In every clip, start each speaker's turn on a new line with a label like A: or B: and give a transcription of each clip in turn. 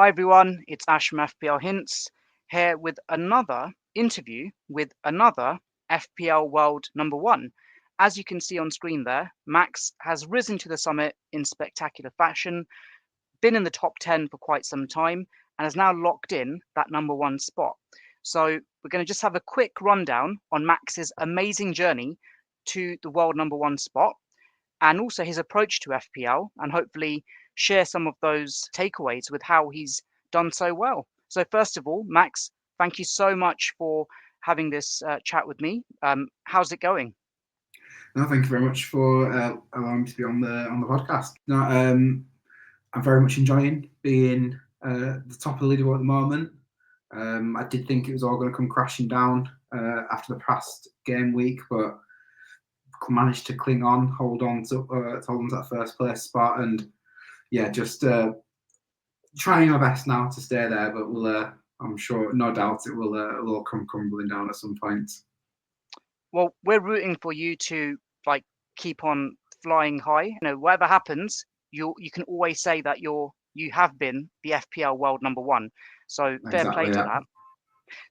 A: Hi everyone, it's Ash from FPL Hints here with another interview with another FPL World Number One. As you can see on screen there, Max has risen to the summit in spectacular fashion, been in the top 10 for quite some time, and has now locked in that number one spot. So we're going to just have a quick rundown on Max's amazing journey to the world number one spot and also his approach to FPL and hopefully share some of those takeaways with how he's done so well. So, first of all, Max, thank you so much for having this chat with me. How's it going?
B: No, thank you very much for allowing me to be on the podcast. No, I'm very much enjoying being the top of the leaderboard at the moment. I did think it was all going to come crashing down after the past game week, but managed to cling on, hold on to that first place spot, and yeah, just trying my best now to stay there. But we'll, I'm sure, no doubt, it will all come crumbling down at some point.
A: Well, we're rooting for you to keep on flying high. You know, whatever happens, you can always say that you have been the FPL world number one. So fair play to that.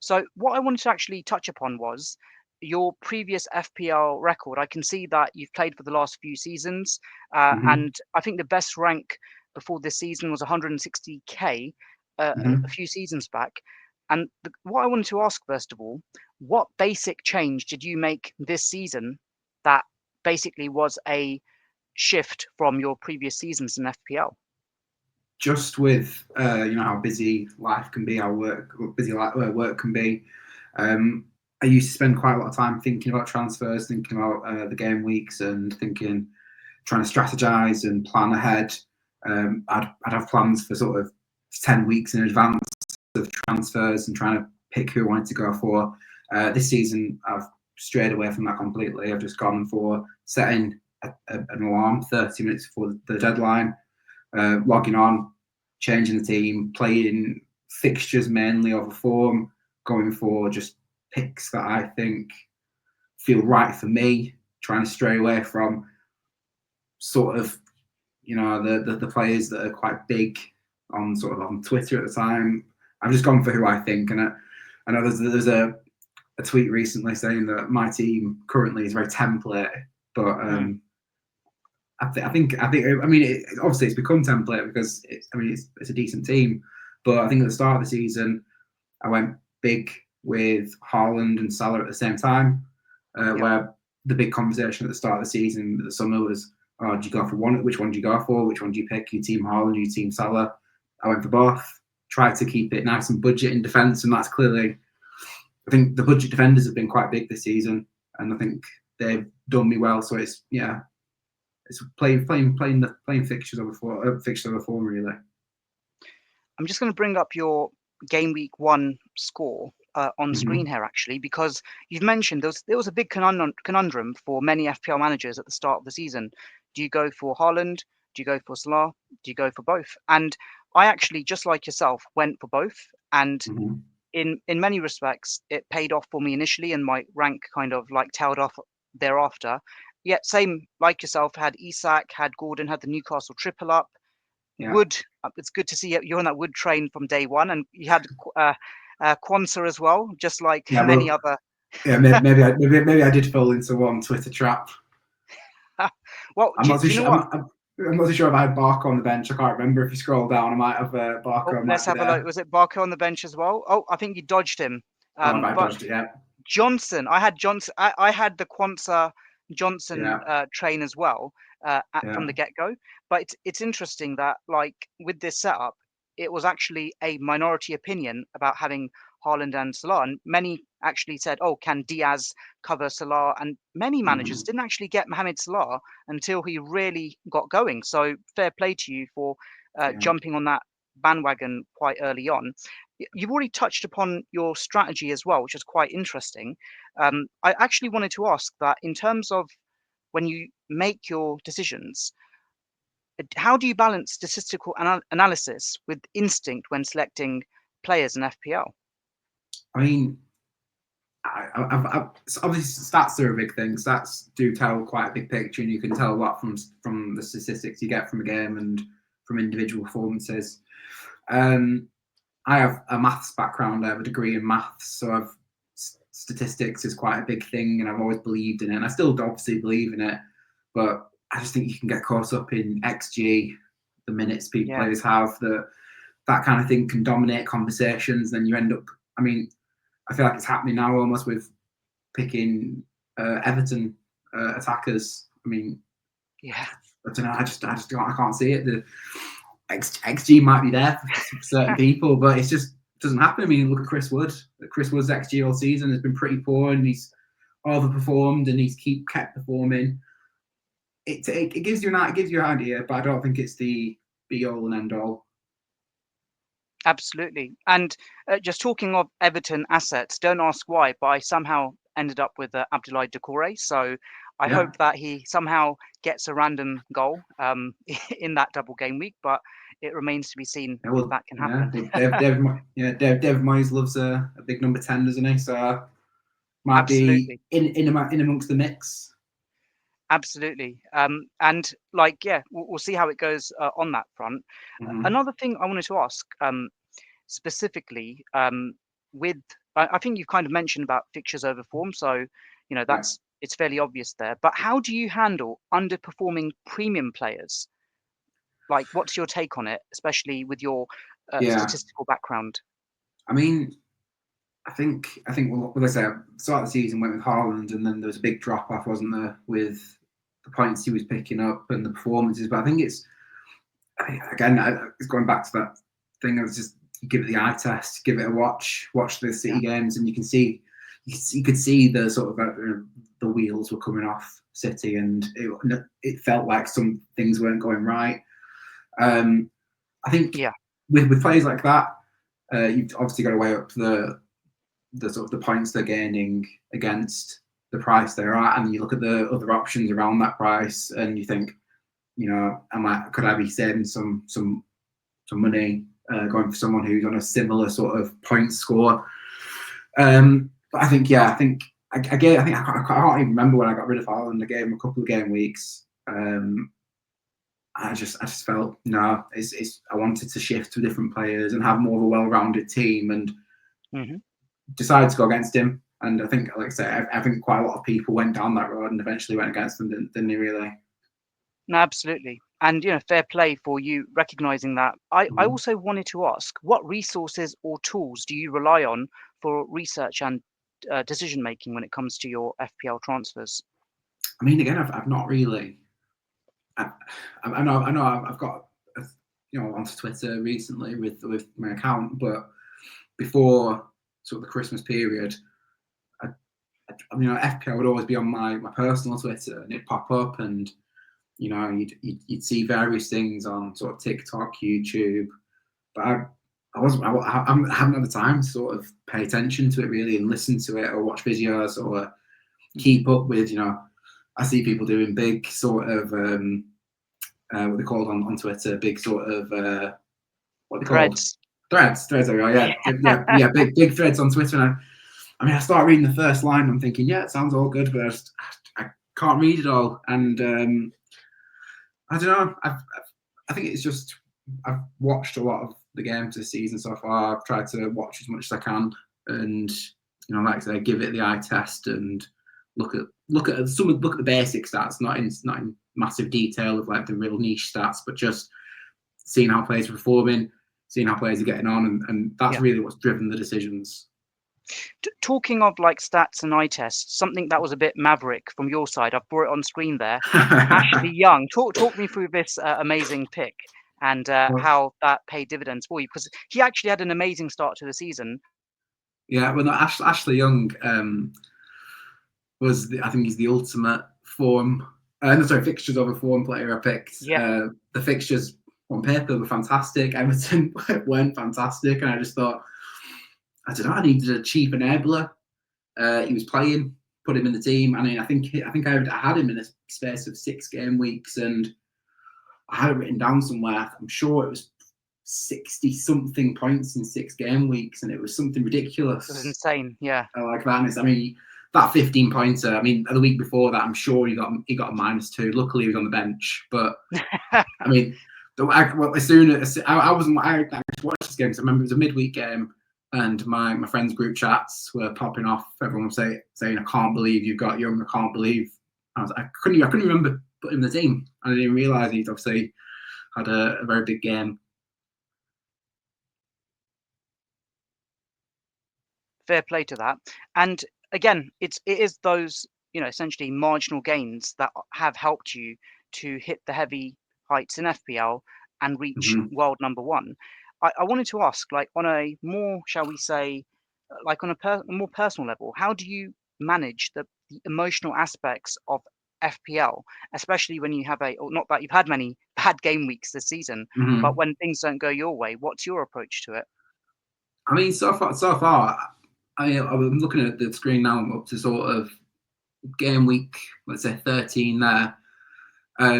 A: So what I wanted to actually touch upon was your previous FPL record. I can see that you've played for the last few seasons, and I think the best rank before this season was 160k a few seasons back. And what I wanted to ask, first of all, what basic change did you make this season that basically was a shift from your previous seasons in FPL?
B: Just with how busy life can be, how work can be. I used to spend quite a lot of time thinking about transfers, thinking about the game weeks, and trying to strategize and plan ahead. I'd have plans for sort of 10 weeks in advance of transfers and trying to pick who I wanted to go for. This season, I've strayed away from that completely. I've just gone for setting an alarm 30 minutes before the deadline, logging on, changing the team, playing fixtures mainly over form, going for just picks that I think feel right for me, trying to stray away from sort of, the players that are quite big on Twitter at the time. I've just gone for who I think, and I know there's a tweet recently saying that my team currently is very template, but I think obviously it's become template because it's a decent team, but I think at the start of the season I went big with Haaland and Salah at the same time, where the big conversation at the start of the season, the summer, was, oh, do you go for one? Which one do you go for? Which one do you pick? You team Haaland, you team Salah? I went for both. Tried to keep it nice and budget in defence, and that's clearly, I think the budget defenders have been quite big this season, and I think they've done me well. So it's playing fixtures over form really.
A: I'm just going to bring up your game week one score on screen here, actually, because you've mentioned there was a big conundrum for many FPL managers at the start of the season. Do you go for Haaland? Do you go for Salah? Do you go for both? And I actually, just like yourself, went for both. And in many respects, it paid off for me initially, and my rank kind of tailed off thereafter. Yet, same like yourself, had Isak, had Gordon, had the Newcastle triple up. Yeah. Wood, it's good to see you're on that Wood train from day one, and you had Quansah as well, just like many other.
B: Yeah, maybe I did fall into one Twitter trap.
A: Well,
B: I'm not too sure if I had Barker on the bench. I can't remember. If you scroll down, I might have Barker.
A: Let's have a look. Was it Barker on the bench as well? Oh, I think you dodged him.
B: I dodged it. Yeah.
A: Johnson, I had Johnson. I had the Quansah Johnson train as well from the get-go. But it's interesting that with this setup, it was actually a minority opinion about having Haaland and Salah, and many actually said, "Oh, can Diaz cover Salah?" And many managers didn't actually get Mohamed Salah until he really got going. So fair play to you for jumping on that bandwagon quite early on. You've already touched upon your strategy as well, which is quite interesting. I actually wanted to ask that in terms of when you make your decisions, how do you balance statistical analysis with instinct when selecting players in FPL?
B: I mean, obviously stats are a big thing. Stats do tell quite a big picture, and you can tell a lot from the statistics you get from a game and from individual performances. I have a maths background. I have a degree in maths, so statistics is quite a big thing, and I've always believed in it. And I still obviously believe in it, but I just think you can get caught up in XG, the minutes players have, that kind of thing can dominate conversations. Then you end up. I mean, I feel like it's happening now almost with picking Everton attackers. I mean,
A: yeah,
B: I don't know. I can't see it. The XG might be there for certain people, but it just doesn't happen. I mean, look at Chris Wood. Chris Wood's XG all season has been pretty poor, and he's overperformed, and he's kept performing. It gives you an idea, but I don't think it's the be all and end all.
A: Absolutely. And just talking of Everton assets, don't ask why, but I somehow ended up with Abdoulaye Doucouré. So I hope that he somehow gets a random goal in that double game week, but it remains to be seen if that can happen.
B: David Moyes loves a big number 10, doesn't he? So might be in amongst the mix.
A: Absolutely. And like, we'll see how it goes on that front.
B: Mm-hmm.
A: Another thing I wanted to ask specifically with, I think you've kind of mentioned about fixtures over form. So, you know, it's fairly obvious there. But how do you handle underperforming premium players? Like, what's your take on it, especially with your statistical background?
B: I mean, I think what I say, start of the season went with Haaland, and then there was a big drop off, wasn't there, with the points he was picking up and the performances. But I think it's going back to that thing of just give it the eye test, give it a watch the City games, and you could see the sort of the wheels were coming off City, and it felt like some things weren't going right. I think with players like that, you've obviously got to weigh up the sort of the points they're gaining against the price they're at, and you look at the other options around that price, and you think, you know, could I be saving some money going for someone who's on a similar sort of point score? But I think I can't even remember when I got rid of Haaland. I gave him a couple of game weeks. I just felt I wanted to shift to different players and have more of a well-rounded team, and decided to go against him. And I think, like I say, I think quite a lot of people went down that road and eventually went against them, didn't they, really?
A: No, absolutely. And, you know, fair play for you recognizing that. I also wanted to ask, what resources or tools do you rely on for research and decision making when it comes to your FPL transfers?
B: I mean, again, I've not really. I know I've got onto Twitter recently with my account, but before sort of the Christmas period, FPL would always be on my personal Twitter, and it'd pop up, and you'd see various things on sort of TikTok, YouTube, but I haven't had the time to sort of pay attention to it really and listen to it or watch videos or keep up with. I see people doing big sort of what they called on Twitter, big sort of what they called threads. There we are. Yeah, big threads on Twitter. And I start reading the first line, I'm thinking, yeah, it sounds all good, but I can't read it all. And I don't know. I think it's just I've watched a lot of the games this season so far. I've tried to watch as much as I can, and like I say, give it the eye test and look at the basic stats, not in massive detail of like the real niche stats, but just seeing how players are performing, seeing how players are getting on, and that's really what's driven the decisions.
A: Talking of like stats and eye tests, something that was a bit maverick from your side, I've brought it on screen there. Ashley Young, talk me through this amazing pick and how that paid dividends for you, because he actually had an amazing start to the season.
B: Yeah, well, no, Ashley Young I think he's the ultimate form. Fixtures over form player I picked.
A: Yeah.
B: The fixtures on paper were fantastic. Everton weren't fantastic, and I just thought, I don't know, I needed a cheap enabler. He was playing, put him in the team. I mean, I think I had him in a space of 6 game weeks, and I had it written down somewhere. I'm sure it was 60 something points in 6 game weeks, and it was something ridiculous.
A: It was insane, yeah.
B: Like that. I mean, that 15 pointer. I mean, the week before that, I'm sure he got a -2. Luckily, he was on the bench, but I mean, as soon as I watched this game, because I remember it was a midweek game, and my friends' group chats were popping off. Everyone was saying, "I can't believe you've got Young. I can't believe." I couldn't remember putting him in the team. I didn't even realise he's obviously had a very big game.
A: Fair play to that. And again, it is those, essentially marginal gains that have helped you to hit the heavy heights in FPL and reach world number one. I wanted to ask, like, on a more, shall we say, like on a more personal level, how do you manage the emotional aspects of FPL, especially when you have or not that you've had many bad game weeks this season, but when things don't go your way, what's your approach to it?
B: I mean, so far, I'm looking at the screen now. I'm up to sort of game week, let's say 13 there. I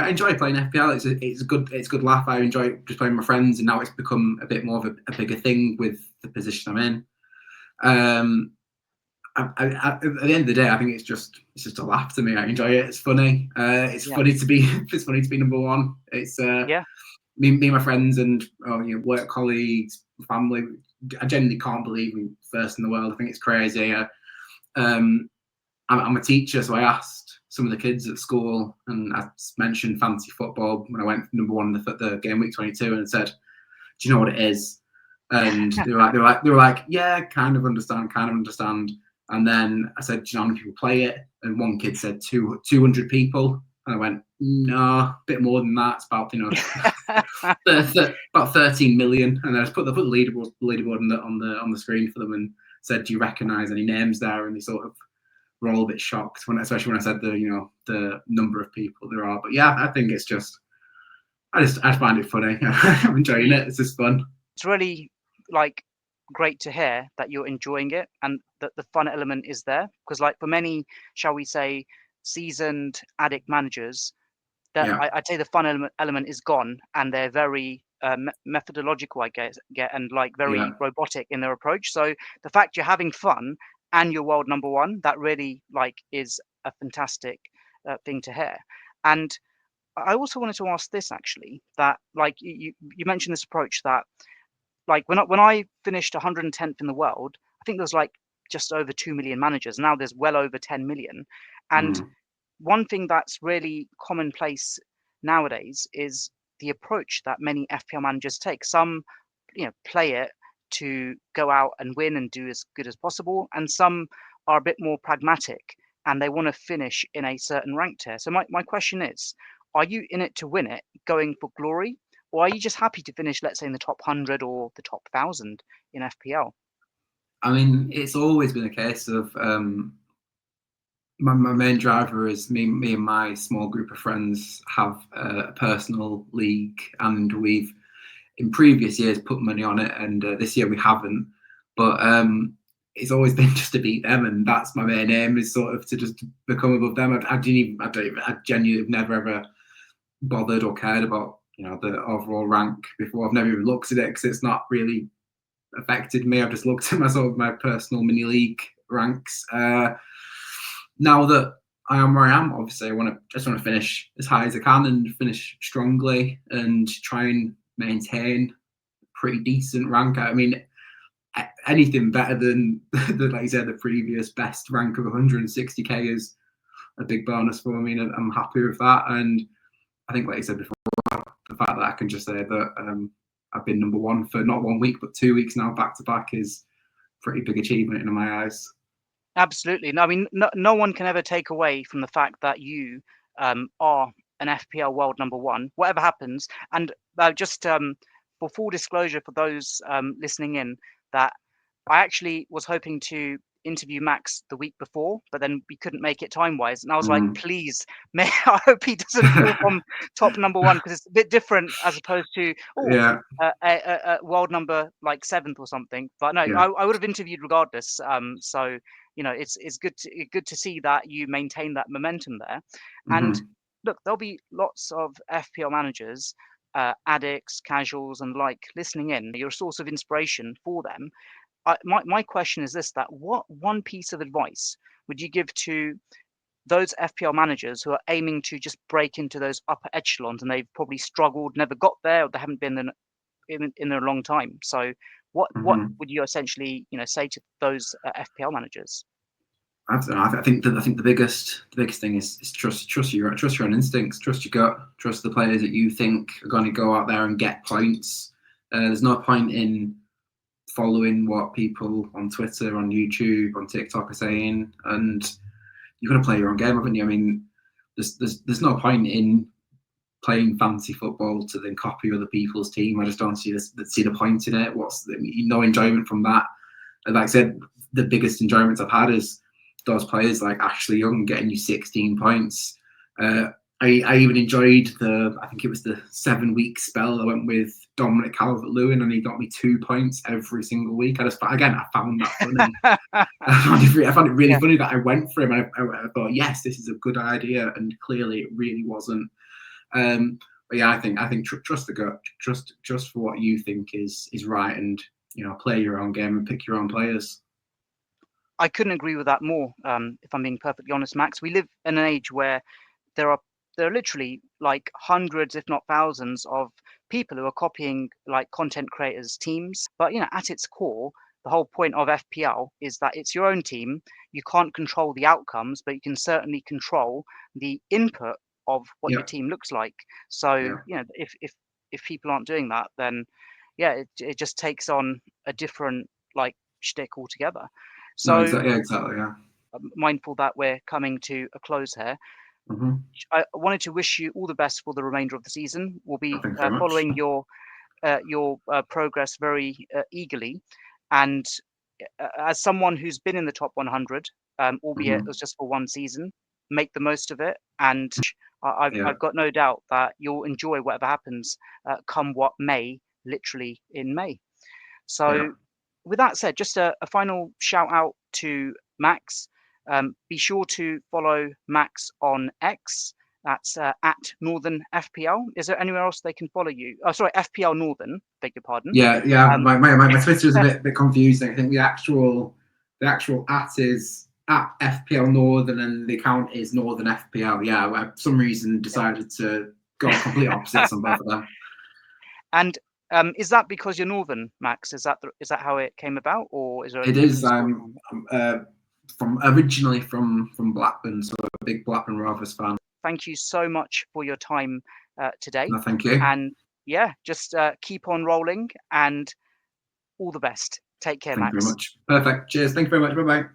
B: enjoy playing FPL. It's a good laugh. I enjoy just playing with my friends, and now it's become a bit more of a bigger thing with the position I'm in. At the end of the day, I think it's just a laugh to me. I enjoy it. It's funny. It's funny to be number one. It's me and my friends and work colleagues, family. I genuinely can't believe we're first in the world. I think it's crazy. I'm a teacher, so I asked some of the kids at school, and I mentioned fantasy football when I went number one in the game week 22, and said, "Do you know what it is?" And they were like, "Yeah, kind of understand." And then I said, "Do you know how many people play it?" And one kid said 200 people. And I went, "No, a bit more than that. It's about about 13 million." And I just put the leaderboard on the screen for them and said, "Do you recognise any names there?" And they sort of were all a bit shocked especially when I said the number of people there are. But yeah, I think it's just I find it funny. I'm enjoying it. It's just fun.
A: It's really like great to hear that you're enjoying it and that the fun element is there, because like for many, shall we say, seasoned addict managers, that I'd say the fun element is gone, and they're very methodological, I guess, and like very robotic in their approach. So the fact you're having fun and you're world number one, that really like is a fantastic thing to hear. And I also wanted to ask this actually, that like you mentioned this approach that like when I finished 110th in the world, I think there was like just over 2 million managers. Now there's well over 10 million. And one thing that's really commonplace nowadays is the approach that many FPL managers take. Some, play it to go out and win and do as good as possible, and some are a bit more pragmatic and they want to finish in a certain rank tier. So my question is, are you in it to win it, going for glory, or are you just happy to finish, let's say, in the top 100 or the top 1,000 in FPL?
B: I mean, it's always been a case of my main driver is me and my small group of friends have a personal league, and we've in previous years put money on it, and this year we haven't. But it's always been just to beat them, and that's my main aim, is sort of to just become above them. I genuinely have never ever bothered or cared about the overall rank before. I've never even looked at it because it's not really affected me. I've just looked at my personal mini league ranks. Now that I am where I am, obviously I just want to finish as high as I can and finish strongly and try and maintain a pretty decent rank. I mean, anything better than like you said, the previous best rank of 160k is a big bonus for me, and I'm happy with that. And I think, like you said before, the fact that I can just say that I've been number one for not 1 week but 2 weeks now back to back is a pretty big achievement in my eyes.
A: Absolutely. No, I mean, no one can ever take away from the fact that you are an FPL world number one, whatever happens. And just for full disclosure for those listening in, that I actually was hoping to interview Max the week before, but then we couldn't make it time-wise. And I was like, please, I hope he doesn't fall from top number one, because it's a bit different as opposed to a world number like 7th or something. But no, I would have interviewed regardless. So it's good to see that you maintain that momentum there. And look, there'll be lots of FPL managers, addicts, casuals, and like listening in. You're a source of inspiration for them. My question is this: that what one piece of advice would you give to those FPL managers who are aiming to just break into those upper echelons, and they've probably struggled, never got there, or they haven't been in a long time. So what would you essentially say to those FPL managers?
B: I don't know. I think the biggest thing is trust your own instincts, trust your gut, trust the players that you think are going to go out there and get points. There's no point in following what people on Twitter, on YouTube, on TikTok are saying, and you've got to play your own game, haven't you? I mean, there's no point in playing fantasy football to then copy other people's team. I just don't see the point in it. No enjoyment from that. And like I said, the biggest enjoyments I've had is those players like Ashley Young getting you 16 points. I even enjoyed I think it was the 7-week spell I went with Dominic Calvert-Lewin, and he got me 2 points every single week. I found that funny. I found it really funny that I went for him, and I thought, yes, this is a good idea, and clearly it really wasn't. But yeah, I think trust the gut, trust for what you think is right, and play your own game and pick your own players.
A: I couldn't agree with that more. If I'm being perfectly honest, Max, we live in an age where there are literally like hundreds, if not thousands, of people who are copying like content creators' teams. But at its core, the whole point of FPL is that it's your own team. You can't control the outcomes, but you can certainly control the input of what your team looks like. So if people aren't doing that, then it just takes on a different like shtick altogether. So
B: no, exactly.
A: I'm mindful that we're coming to a close here.
B: Mm-hmm.
A: I wanted to wish you all the best for the remainder of the season. We'll be following your progress very eagerly, and as someone who's been in the top 100, albeit it was just for one season, make the most of it. And I've got no doubt that you'll enjoy whatever happens come what may, literally in May. So with that said, just a final shout out to Max. Be sure to follow Max on X. That's at Northern FPL. Is there anywhere else they can follow you? Oh, sorry, FPL Northern. Beg your pardon.
B: Yeah. My Twitter is a bit confusing. I think the actual at is at FPL Northern, and the account is Northern FPL. Yeah, I, for some reason decided to go complete opposites on both of them.
A: And is that because you're Northern, Max? Is that how it came about, or is there?
B: It is. Originally from Blackburn, so a big Blackburn Rovers fan.
A: Thank you so much for your time today.
B: No, thank you.
A: And just keep on rolling, and all the best. Take care, Max.
B: Thank you very much. Perfect. Cheers. Thank you very much. Bye bye.